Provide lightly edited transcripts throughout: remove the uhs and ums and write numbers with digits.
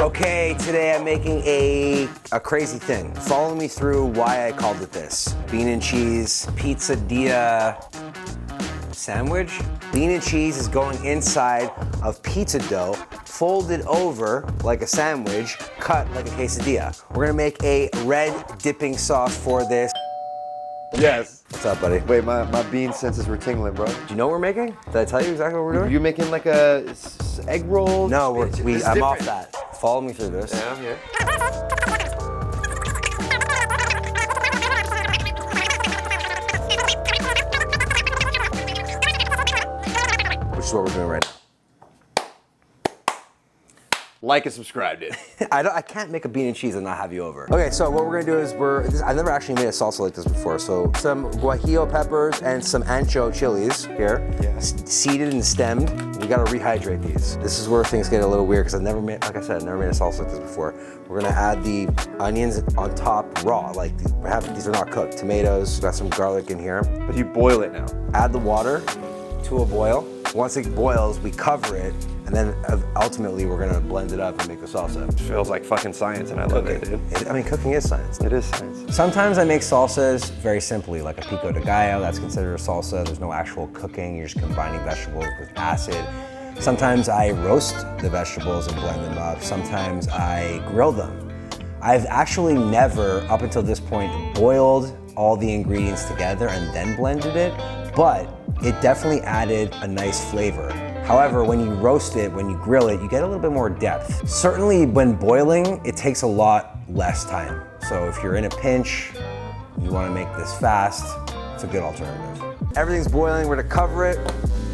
Okay, today I'm making a crazy thing. Follow me through why I called it this. Bean and cheese, pizzadilla sandwich. Bean and cheese is going inside of pizza dough, folded over like a sandwich, cut like a quesadilla. We're gonna make a red dipping sauce for this. Yes. What's up, buddy? Wait, my bean senses were tingling, bro. Do you know what we're making? Did I tell you exactly what we're doing? You making like a egg roll? No, I'm different. off that. Follow me through this. Yeah, I'm here. Which is what we're doing right now. Like and subscribe, dude. I can't make a bean and cheese and not have you over. Okay, so what we're gonna do is I've never actually made a salsa like this before. So some guajillo peppers and some ancho chilies here. Yeah. Seeded and stemmed. We gotta rehydrate these. This is where things get a little weird because I've never made, like I said, I've never made a salsa like this before. We're gonna add the onions on top raw. Like these are not cooked. Tomatoes, got some garlic in here. But you boil it now. Add the water to a boil. Once it boils, we cover it, and then ultimately we're gonna blend it up and make the salsa. It feels like fucking science, and I love it, dude. I mean, cooking is science. It is science. Sometimes I make salsas very simply, like a pico de gallo, that's considered a salsa. There's no actual cooking, you're just combining vegetables with acid. Sometimes I roast the vegetables and blend them up. Sometimes I grill them. I've actually never, up until this point, boiled all the ingredients together and then blended it, but it definitely added a nice flavor. However, when you roast it, when you grill it, you get a little bit more depth. Certainly when boiling, it takes a lot less time. So if you're in a pinch, you wanna make this fast, it's a good alternative. Everything's boiling, we're gonna cover it,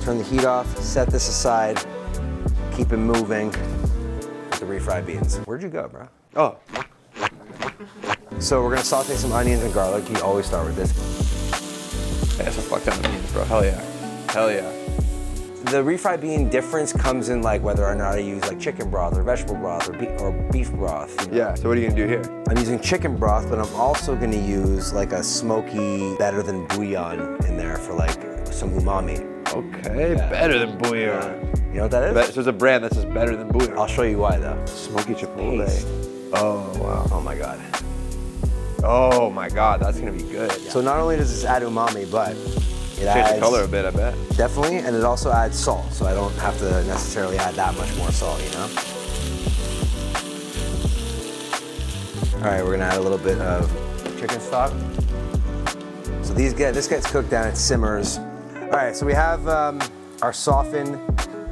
turn the heat off, set this aside, keep it moving with the refried beans. Where'd you go, bro? Oh. So we're gonna saute some onions and garlic. You always start with this. Yeah, some fuck ton of beans, bro. Hell yeah. Hell yeah. The refried bean difference comes in like whether or not I use like chicken broth or vegetable broth or beef broth. You know? Yeah, so what are you gonna do here? I'm using chicken broth, but I'm also gonna use like a smoky, better than bouillon in there for like some umami. Okay, Yeah. Better than bouillon. You know what that is? So there's a brand that says better than bouillon. I'll show you why though. Smoky chipotle. Taste. Oh, wow. Oh my God. Oh my God, that's gonna be good. So not only does this add umami, but it Change adds the color a bit, I bet. Definitely, and it also adds salt, so I don't have to necessarily add that much more salt, you know? All right, we're gonna add a little bit of chicken stock. So this gets cooked down, it simmers. All right, so we have our softened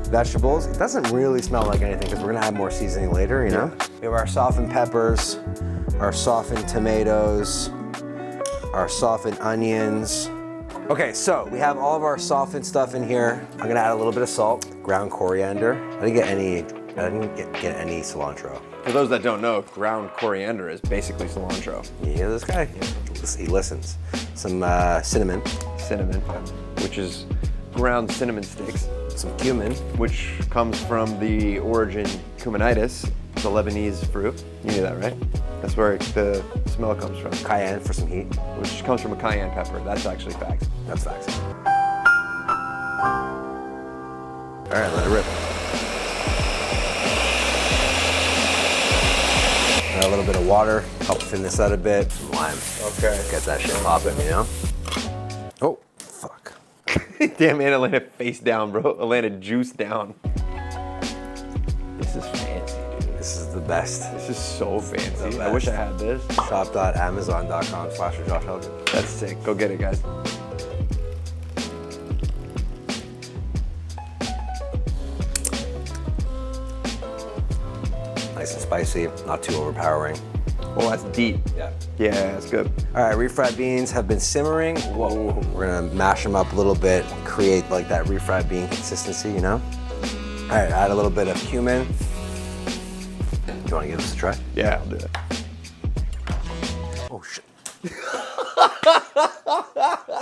vegetables. It doesn't really smell like anything because we're gonna add more seasoning later, you know? We have our softened peppers, our softened tomatoes, our softened onions. Okay, so we have all of our softened stuff in here. I'm gonna add a little bit of salt, ground coriander. I didn't get any cilantro. For those that don't know, ground coriander is basically cilantro. You hear this guy? He listens. Some cinnamon. Cinnamon, which is ground cinnamon sticks. Some cumin. Which comes from the origin cuminitis, the Lebanese fruit. You knew that, right? That's where the smell comes from. Cayenne for some heat. Which comes from a cayenne pepper. That's actually facts. That's facts. All right, let it rip. Add a little bit of water, help thin this out a bit. Some lime. Okay. Get that shit popping, you know? Oh, fuck. Damn, Anna landed face down, bro. It landed juice down. This is fancy, dude. This is the best. This is so fancy. The I wish I best. had this. Shop.amazon.com/TheJoshElkin. That's sick. Go get it, guys. Nice and spicy, not too overpowering. Oh, that's deep. Yeah. Yeah, that's good. All right, refried beans have been simmering. Whoa. We're gonna mash them up a little bit, create like that refried bean consistency, you know? All right, add a little bit of cumin. Do you wanna give this a try? Yeah, I'll do it. Oh, shit.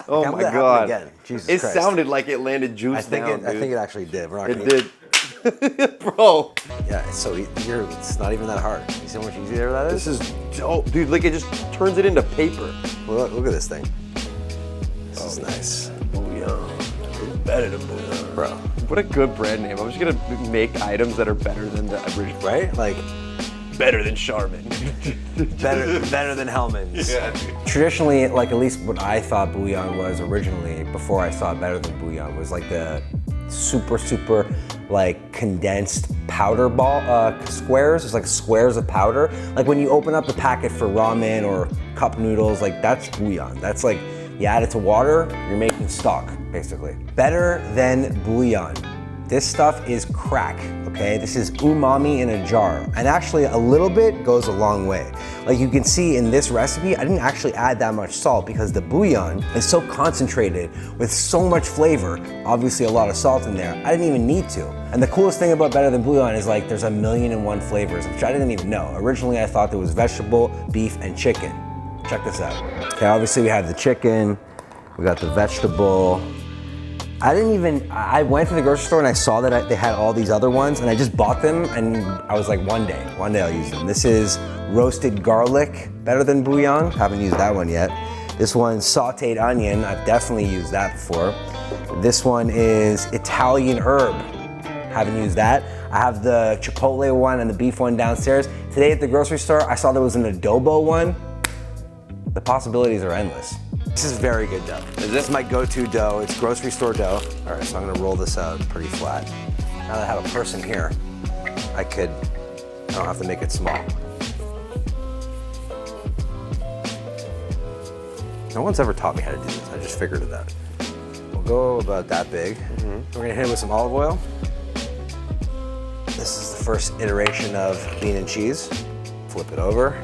Oh I'm my gonna happen God. again. Jesus It Christ. sounded like it landed juice I think down, it actually did. We're not It gonna- did. Bro. Yeah, so it's not even that hard. You see how much easier that is? This is dope. Dude, like it just turns it into paper. Look at this thing. This is nice. Bouillon. It's better than bouillon. Bro. What a good brand name. I'm just gonna make items that are better than the original. Right? Like, better than Charmin. better than Hellman's. Yeah, dude. Traditionally, like at least what I thought bouillon was originally, before I saw it better than bouillon, was like the super like condensed powder ball squares. It's like squares of powder. Like when you open up the packet for ramen or cup noodles, like that's bouillon. That's like, you add it to water, you're making stock, basically. Better than bouillon. This stuff is crack, okay? This is umami in a jar. And actually a little bit goes a long way. Like you can see in this recipe, I didn't actually add that much salt because the bouillon is so concentrated with so much flavor, obviously a lot of salt in there, I didn't even need to. And the coolest thing about better than bouillon is like there's 1,000,001 flavors, which I didn't even know. Originally I thought there was vegetable, beef, and chicken. Check this out. Okay, obviously we have the chicken, we got the vegetable. I went to the grocery store and I saw that they had all these other ones and I just bought them and I was like, one day I'll use them. This is roasted garlic, better than bouillon. Haven't used that one yet. This one's sauteed onion. I've definitely used that before. This one is Italian herb. Haven't used that. I have the chipotle one and the beef one downstairs. Today at the grocery store, I saw there was an adobo one. The possibilities are endless. This is very good dough. This is my go-to dough. It's grocery store dough. All right, so I'm gonna roll this out pretty flat. Now that I have a person here, I don't have to make it small. No one's ever taught me how to do this. I just figured it out. We'll go about that big. We're gonna hit it with some olive oil. This is the first iteration of bean and cheese. Flip it over.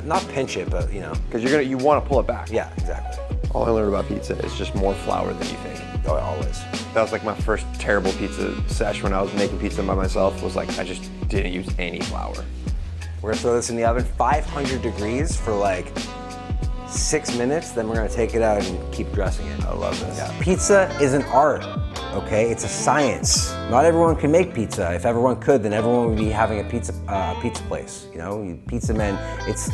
Not pinch it, but you know. Because you want to pull it back. Yeah, exactly. All I learned about pizza is just more flour than you think. Oh, always. That was like my first terrible pizza sesh when I was making pizza by myself, was like, I just didn't use any flour. We're gonna throw this in the oven, 500 degrees for like 6 minutes, then we're gonna take it out and keep dressing it. I love this. Yeah. Pizza is an art, okay? It's a science. Not everyone can make pizza. If everyone could, then everyone would be having a pizza place. You know, pizza men, it's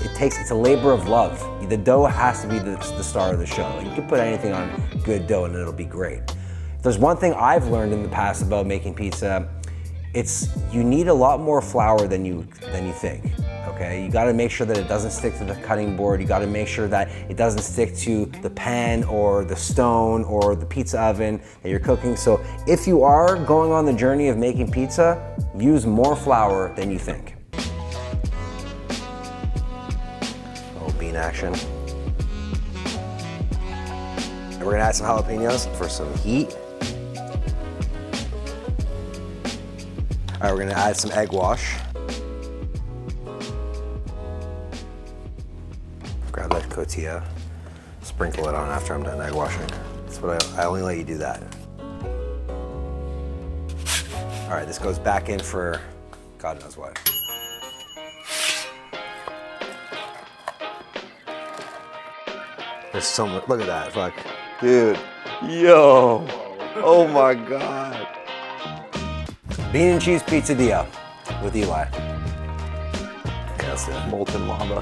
a labor of love. The dough has to be the star of the show. You can put anything on good dough and it'll be great. If there's one thing I've learned in the past about making pizza, you need a lot more flour than you think. Okay, you gotta make sure that it doesn't stick to the cutting board. You gotta make sure that it doesn't stick to the pan or the stone or the pizza oven that you're cooking. So if you are going on the journey of making pizza, use more flour than you think. Oh, bean action. And we're gonna add some jalapeños for some heat. All right, we're gonna add some egg wash. Grab that cotjia, sprinkle it on after I'm done egg washing. That's what I only let you do that. All right, this goes back in for God knows what. There's so much, look at that, fuck. Dude, yo, oh my God. Bean and cheese pizzadilla with Eli. Okay, let's do it. Molten lava.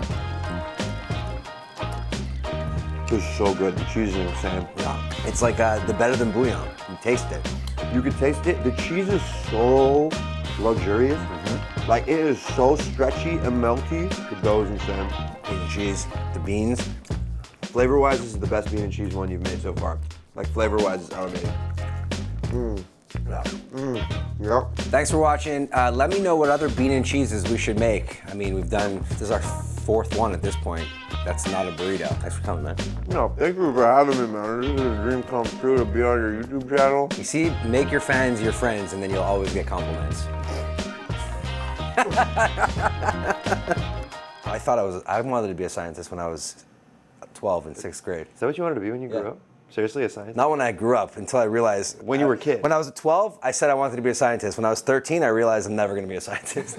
This is so good. The cheese is insane. Yeah, it's like the better than bouillon. You taste it. You can taste it. The cheese is so luxurious. Like, it is so stretchy and melty. The dough is insane. Bean and cheese, the beans. Flavor-wise, this is the best bean and cheese one you've made so far. Like, flavor-wise, it's elevated. Yep. Thanks for watching. Let me know what other bean and cheeses we should make. I mean, this is our 4th one at this point. That's not a burrito. Thanks for coming, man. No, thank you for having me, man. This is a dream come true to be on your YouTube channel. You see, make your fans your friends and then you'll always get compliments. I wanted to be a scientist when I was 12 in 6th grade. Is that what you wanted to be when you grew up? Seriously, a scientist? Not when I grew up, until I realized. When you were a kid? When I was 12, I said I wanted to be a scientist. When I was 13, I realized I'm never going to be a scientist.